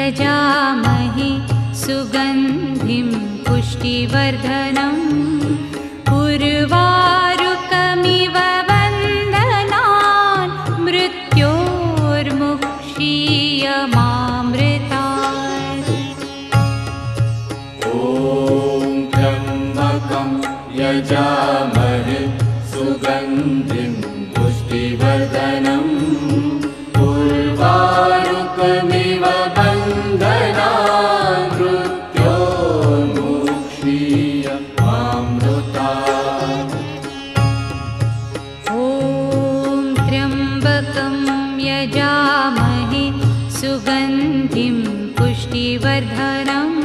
यजामहे सुगन्धिं पुष्टिवर्धनम् उर्वारुकमिव वन्दनान् मृत्योर्मुक्षीयमामृतात्। ॐ त्र्यम्बकं यजामहे सुगन्धिं पुष्टिवर्धनम् उर्वारुकमिव वन्दनान् मृत्योर्मुक्षीयमामृतात्। ॐ त्र्यम्बकं यजामहे सुगन्धिं पुष्टिवर्धनम्